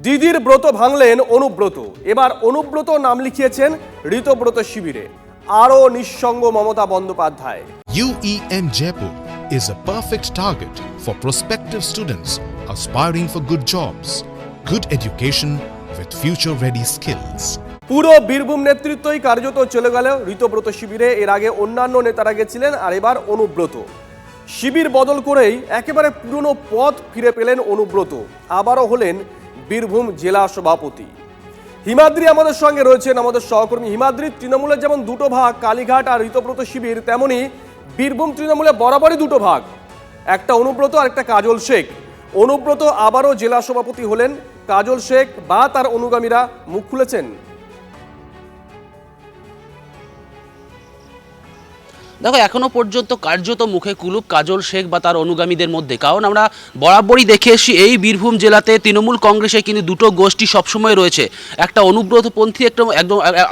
দিদির ব্রত ভাঙলেন অনুব্রত। এবার অনুব্রত নাম লিখিয়েছেন ঋতব্রত শিবিরে। আরও নিঃসঙ্গ Mamata Bandyopadhyay. UEM Jaipur is a perfect target for prospective students aspiring for good jobs, good education with future-ready skills. পুরো বীরভূম নেতৃত্বই কার্যত চলে গেল ঋতব্রত শিবিরে। এর আগে অন্যান্য নেতারা গেছিলেন, আর এবার অনুব্রত। শিবির বদল করেই একেবারে পুরনো পথ ফিরে পেলেন অনুব্রত, আবারও হলেন বীরভূম জেলা সভাপতি। হিমাদ্রি আমাদের সঙ্গে রয়েছেন, আমাদের সহকর্মী। হিমাদ্রি, তৃণমূলের যেমন দুটো ভাগ কালীঘাট আর ঋতব্রত শিবির, তেমনি বীরভূম তৃণমূলে বরাবরই দুটো ভাগ, একটা অনুব্রত আর একটা কাজল শেখ। অনুব্রত আবারও জেলা সভাপতি হলেন, কাজল শেখ বা তার অনুগামীরা মুখ খুলেছেন। দেখো, এখনো পর্যন্ত কার্যত মুখে কুলুপ কাজল শেখ বা তার অনুগামীদের মধ্যে, কারণ আমরা বরাবরই দেখে এসেছি এই বীরভূম জেলাতে তৃণমূল কংগ্রেসে কিন্তু দুটো গোষ্ঠী সবসময় রয়েছে, একটা অনুব্রতপন্থী, একদম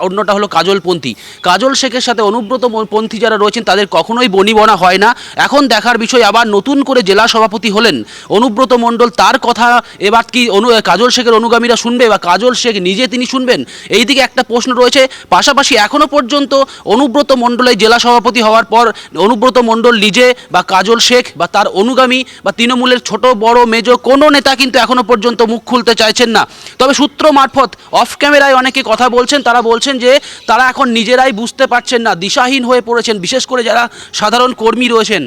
অন্যটা হলো কাজলপন্থী। কাজল শেখের সাথে অনুব্রতপন্থী যারা রয়েছেন তাদের কখনোই বনিবনা হয় না। এখন দেখার বিষয়, আবার নতুন করে জেলা সভাপতি হলেন অনুব্রত মণ্ডল, তার কথা এবার কি কাজল শেখের অনুগামীরা শুনবে বা কাজল শেখ নিজে তিনি শুনবেন, এই দিকে একটা প্রশ্ন রয়েছে। পাশাপাশি এখনো পর্যন্ত অনুব্রত মণ্ডলের জেলা সভাপতি হওয়ার পর অনুব্রত মণ্ডল নিজে বা কাজল শেখ বা তার অনুগামী বা তৃণমূলের ছোট বড় মেজ কোনো নেতা কিন্তু এখনো পর্যন্ত মুখ খুলতে চাইছেন না। তবে সূত্র মারফত অফ ক্যামেরায় অনেকে কথা বলছেন, তারা বলছেন যে তারা এখন নিজেরাই বুঝতে পারছেন না, দিশাহীন হয়ে পড়েছেন, বিশেষ করে যারা সাধারণ কর্মী রয়েছেন,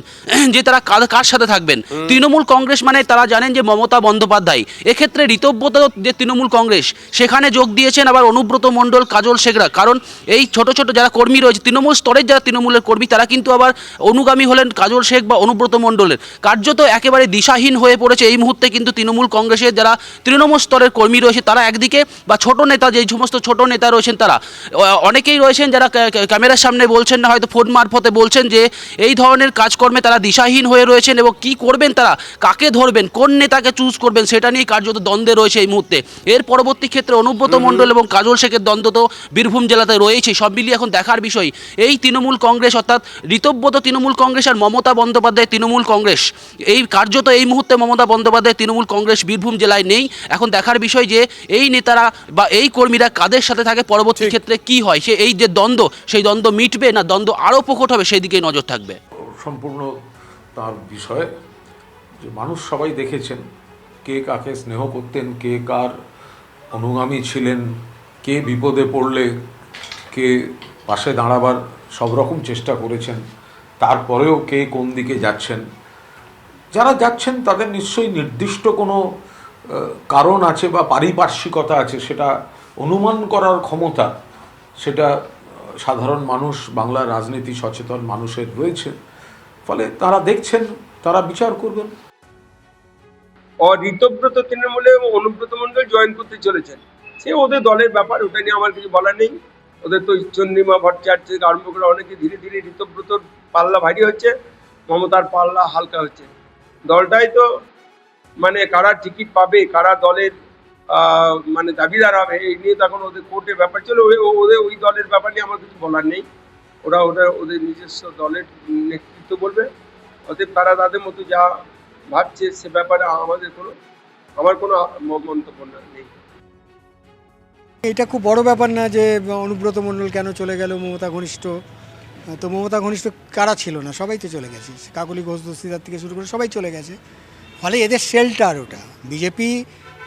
যে তারা কার সাথে থাকবেন। তৃণমূল কংগ্রেস মানে তারা জানেন যে মমতা বন্দ্যোপাধ্যায়, এক্ষেত্রে ঋতব্রত যে তৃণমূল কংগ্রেস সেখানে যোগ দিয়েছেন আবার অনুব্রত মণ্ডল কাজল শেখরা, কারণ এই ছোট ছোট যারা কর্মী রয়েছে তৃণমূল স্তরের, যারা তৃণমূলের কর্মী, তারা কিন্তু আবার অনুগামী হলেন কাজল শেখ বা অনুব্রত মণ্ডলের। কার্যত একেবারে দিশাহীন হয়ে পড়েছে এই মুহূর্তে কিন্তু তৃণমূল কংগ্রেসের যারা তৃণমূল স্তরের কর্মী রয়েছে তারা একদিকে, বা ছোট নেতা, যে সমস্ত ছোট নেতা রয়েছেন তারা অনেকেই রয়েছেন যারা ক্যামেরার সামনে বলছেন না, হয়তো ফোন মারফতে বলছেন যে এই ধরনের কাজকর্মে তারা দিশাহীন হয়ে রয়েছেন এবং কি করবেন তারা, কাকে ধরবেন, কোন নেতাকে চুজ করবেন, সেটা নিয়ে কার্যত দ্বন্দ্বে রয়েছে এই মুহূর্তে। এর পরবর্তী ক্ষেত্রে অনুব্রত মণ্ডল এবং কাজল শেখের দ্বন্দ্ব তো বীরভূম জেলাতে রয়েছে। সব মিলিয়ে এখন দেখার বিষয় এই তৃণমূল কংগ্রেস, অর্থাৎ ঋতব্রত তৃণমূল কংগ্রেস আর মমতা বন্দ্যোপাধ্যায় তৃণমূল কংগ্রেস, এই কার্যত এই মুহূর্তে মমতা বন্দ্যোপাধ্যায় তৃণমূল কংগ্রেস বীরভূম জেলায় নেই। এখন দেখার বিষয় যে এই নেতারা বা এই কর্মীরা কাদের সাথে থাকে, পরবর্তী ক্ষেত্রে কি হয়, সে এই যে দ্বন্দ্ব, সেই দ্বন্দ্ব মিটবে না দ্বন্দ্ব আরও প্রকট হবে, সেই দিকেই নজর থাকবে। সম্পূর্ণ তার বিষয় যে মানুষ সবাই দেখেছেন কে কাকে স্নেহ করতেন, কে কার অনুগামী ছিলেন, কে বিপদে পড়লে কে পাশে দাঁড়াবার সব রকম চেষ্টা করেছেন, তারপরেও কে কোন দিকে যাচ্ছেন। যারা যাচ্ছেন তাদের নিশ্চয়ই নির্দিষ্ট কোনো কারণ আছে বা পারিপার্শ্বিকতা আছে, সেটা অনুমান করার ক্ষমতা সেটা সাধারণ মানুষ, বাংলার রাজনীতি সচেতন মানুষের রয়েছে। ফলে তারা দেখছেন, তারা বিচার করবেন। ঋতব্রত তৃণমূলে এবং অনুব্রত মণ্ডল জয়েন করতে চলেছেন, সে ওদের দলের ব্যাপার, ওটা নিয়ে আমার কিছু বলার নেই। ওদের তো চন্দ্রিমা ভট্টাচার্য থেকে আরম্ভ করে অনেকে ধীরে ধীরে ঋতব্রতর পাল্লা ভারী হচ্ছে, মমতার পাল্লা হালকা হচ্ছে। দলটাই তো মানে কারা টিকিট পাবে, কারা দলের মানে দাবিদার হবে, এই নিয়ে তখন ওদের কোর্টের ব্যাপার ছিল। ওদের ওই দলের ব্যাপার নিয়ে আমার কিছু বলার নেই, ওরা ওদের নিজস্ব দলের নেতৃত্ব বলবে। অতএব তারা তাদের মতো যা ভাবছে সে ব্যাপারে আমার কোনো মন্তব্য নেই। এটা খুব বড় ব্যাপার না যে অনুব্রত মণ্ডল কেন চলে গেল, মমতা ঘনিষ্ঠ। তো মমতা ঘনিষ্ঠ কারা ছিল না, সবাই তো চলে গেছে, কাকলি ঘোষ দস্তিদার থেকে শুরু করে সবাই চলে গেছে। ফলে এদের শেল্টার ওটা, বিজেপি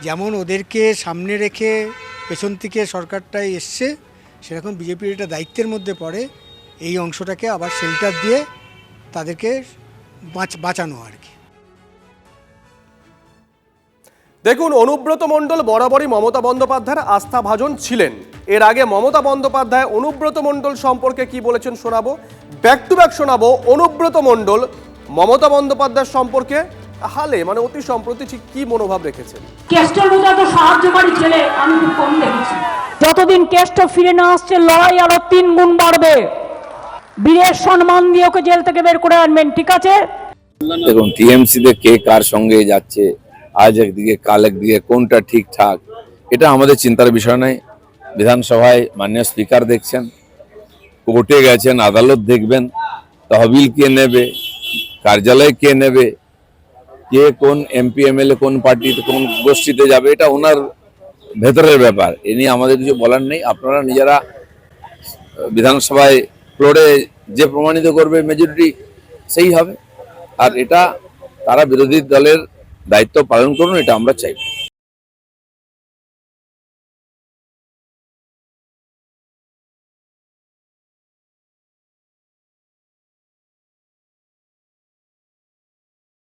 যেমন ওদেরকে সামনে রেখে পেছন থেকে সরকারটাই এসছে, সেরকম বিজেপির এটা দায়িত্বের মধ্যে পড়ে এই অংশটাকে আবার শেল্টার দিয়ে তাদেরকে বাঁচানো আর কি। দেখুন, অনুব্রত মণ্ডল বরাবরই মমতা বন্দ্যোপাধ্যায়ের আস্থাভাজন ছিলেন। এর আগে মমতা বন্দ্যোপাধ্যায় অনুব্রত মণ্ডল সম্পর্কে কি বলেছেন শোনাবো, ব্যাক টু ব্যাক শোনাবো। অনুব্রত মণ্ডল মমতা বন্দ্যোপাধ্যায় সম্পর্কে হালে মানে অতি সম্প্রতি ঠিক কি মনোভাব রেখেছেন। কেষ্টর মতো সাহায্যকারী ছেলে আমি খুব কম দেখেছি। যতদিন কেষ্ট ফিরে না আসছে লড়াই আরো 3 গুণ বাড়বে। বীরের সম্মান দিয়ে ওকে জেল থেকে বের করে আনবেন, ঠিক আছে? দেখুন, টিএমসি তে কে কার সঙ্গে যাচ্ছে, আজ একদিকে কাল একদিকে, কোনটা ঠিকঠাক এটা আমাদের চিন্তার বিষয় নয়। বিধানসভায় মাননীয় স্পিকার দেখছেন, কোর্টে গেছেন, আদালত দেখবেন, তহবিল কে নেবে, কার্যালয় কে নেবে, কে কোন এমপি এমএলএ কোন পার্টি কোন গোষ্ঠীতে যাবে, এটা ওনার ভেতরের ব্যাপার, এ নিয়ে আমাদের কিছু বলার নেই। আপনারা নিজেরা বিধানসভায় ফ্লোরে যে প্রমাণিত করবে মেজরিটি সেই হবে, আর এটা তারা বিরোধী দলের দায়িত্ব পালন করুন, এটা আমরা চাই।